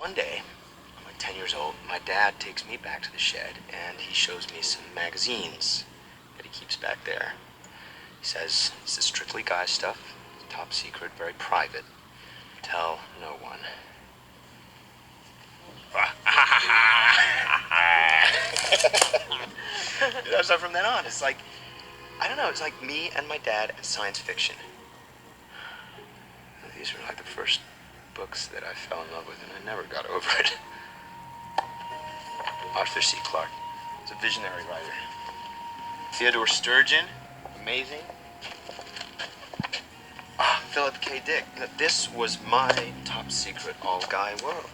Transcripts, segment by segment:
One day, I'm like 10 years old, my dad takes me back to the shed and he shows me some magazines that he keeps back there. He says, this is strictly guy stuff, top secret, very private. Tell no one. So from then on, it's like, I don't know, it's like me and my dad and science fiction. These were like the first books that I fell in love with, and I never got over it. Arthur C. Clarke was a visionary writer. Theodore Sturgeon, amazing. Philip K. Dick. This was my top secret all-guy world.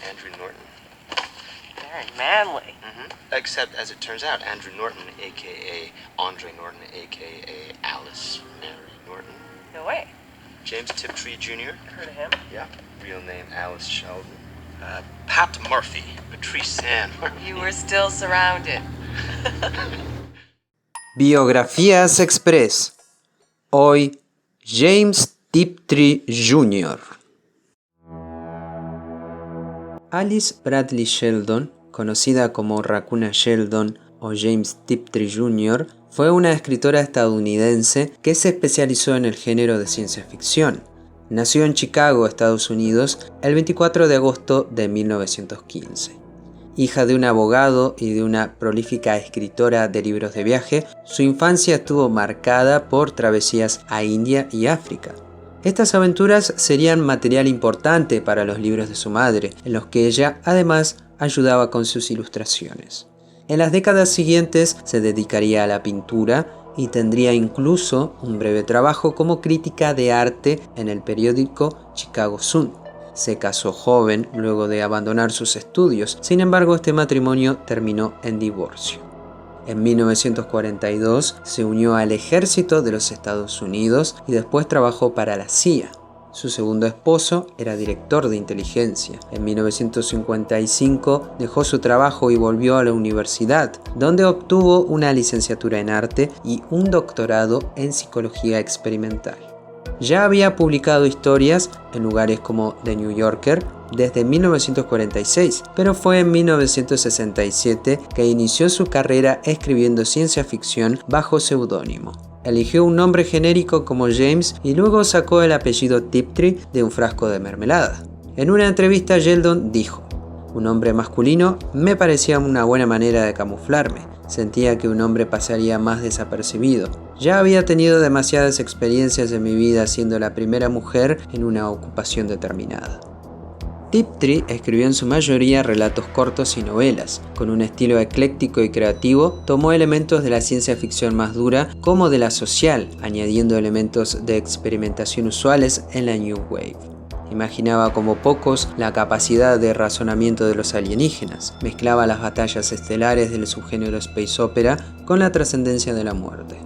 Andrew Norton. Very manly. Except, as it turns out, Andrew Norton, a.k.a. Andre Norton, a.k.a. Alice Mary Norton. No way. James Tiptree Jr. Heard of him? Yeah. Real name Alice Sheldon. Pat Murphy. Patrice Ann Murphy. You were still surrounded. Biografías Express. Hoy, James Tiptree Jr. Alice Bradley Sheldon, conocida como Raccoona Sheldon o James Tiptree Jr., fue una escritora estadounidense que se especializó en el género de ciencia ficción. Nació en Chicago, Estados Unidos, el 24 de agosto de 1915. Hija de un abogado y de una prolífica escritora de libros de viaje, su infancia estuvo marcada por travesías a India y África. Estas aventuras serían material importante para los libros de su madre, en los que ella además ayudaba con sus ilustraciones. En las décadas siguientes se dedicaría a la pintura y tendría incluso un breve trabajo como crítica de arte en el periódico Chicago Sun. Se casó joven luego de abandonar sus estudios, sin embargo este matrimonio terminó en divorcio. En 1942 se unió al ejército de los Estados Unidos y después trabajó para la CIA. Su segundo esposo era director de inteligencia. En 1955 dejó su trabajo y volvió a la universidad, donde obtuvo una licenciatura en arte y un doctorado en psicología experimental. Ya había publicado historias en lugares como The New Yorker desde 1946, pero fue en 1967 que inició su carrera escribiendo ciencia ficción bajo seudónimo. Eligió un nombre genérico como James y luego sacó el apellido Tiptree de un frasco de mermelada. En una entrevista, Sheldon dijo: "Un nombre masculino me parecía una buena manera de camuflarme. Sentía que un hombre pasaría más desapercibido. Ya había tenido demasiadas experiencias en mi vida siendo la primera mujer en una ocupación determinada". Tiptree escribió en su mayoría relatos cortos y novelas. Con un estilo ecléctico y creativo, tomó elementos de la ciencia ficción más dura como de la social, añadiendo elementos de experimentación usuales en la New Wave. Imaginaba como pocos la capacidad de razonamiento de los alienígenas. Mezclaba las batallas estelares del subgénero space opera con la trascendencia de la muerte.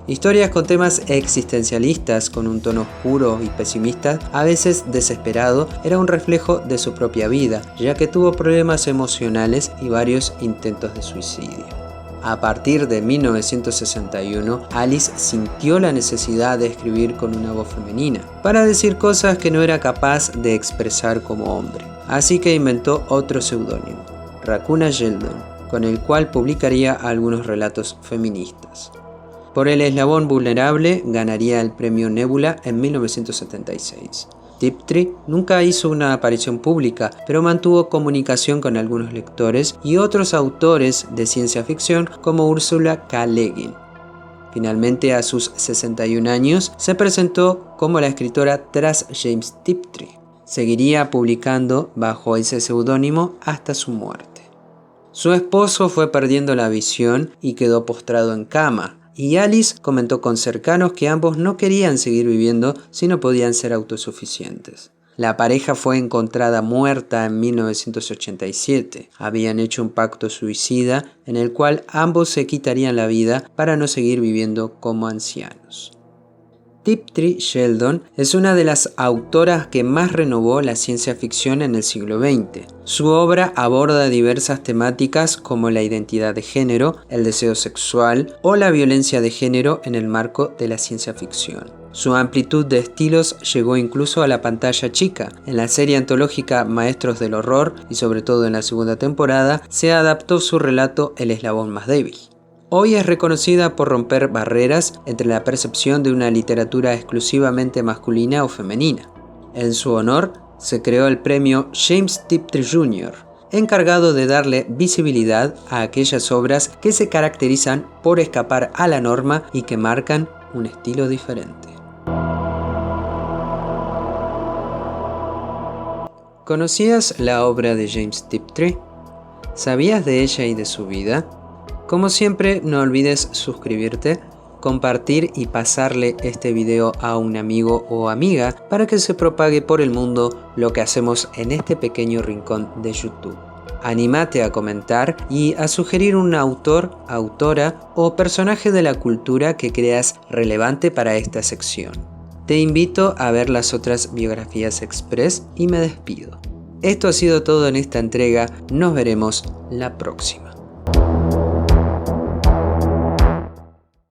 Historias con temas existencialistas con un tono oscuro y pesimista, a veces desesperado, era un reflejo de su propia vida, ya que tuvo problemas emocionales y varios intentos de suicidio. A partir de 1961, Alice sintió la necesidad de escribir con una voz femenina, para decir cosas que no era capaz de expresar como hombre. Así que inventó otro seudónimo, Raccoona Sheldon, con el cual publicaría algunos relatos feministas. Por El eslabón vulnerable ganaría el premio Nebula en 1976. Tiptree nunca hizo una aparición pública, pero mantuvo comunicación con algunos lectores y otros autores de ciencia ficción como Ursula K. Le Guin. Finalmente, a sus 61 años, se presentó como la escritora tras James Tiptree. Seguiría publicando bajo ese seudónimo hasta su muerte. Su esposo fue perdiendo la visión y quedó postrado en cama, y Alice comentó con cercanos que ambos no querían seguir viviendo si no podían ser autosuficientes. La pareja fue encontrada muerta en 1987. Habían hecho un pacto suicida en el cual ambos se quitarían la vida para no seguir viviendo como ancianos. Tiptree Sheldon es una de las autoras que más renovó la ciencia ficción en el siglo XX. Su obra aborda diversas temáticas como la identidad de género, el deseo sexual o la violencia de género en el marco de la ciencia ficción. Su amplitud de estilos llegó incluso a la pantalla chica. En la serie antológica Maestros del Horror, y sobre todo en la segunda temporada, se adaptó su relato El eslabón más débil. Hoy es reconocida por romper barreras entre la percepción de una literatura exclusivamente masculina o femenina. En su honor, se creó el premio James Tiptree Jr., encargado de darle visibilidad a aquellas obras que se caracterizan por escapar a la norma y que marcan un estilo diferente. ¿Conocías la obra de James Tiptree? ¿Sabías de ella y de su vida? Como siempre, no olvides suscribirte, compartir y pasarle este video a un amigo o amiga para que se propague por el mundo lo que hacemos en este pequeño rincón de YouTube. Anímate a comentar y a sugerir un autor, autora o personaje de la cultura que creas relevante para esta sección. Te invito a ver las otras biografías express y me despido. Esto ha sido todo en esta entrega, nos veremos la próxima.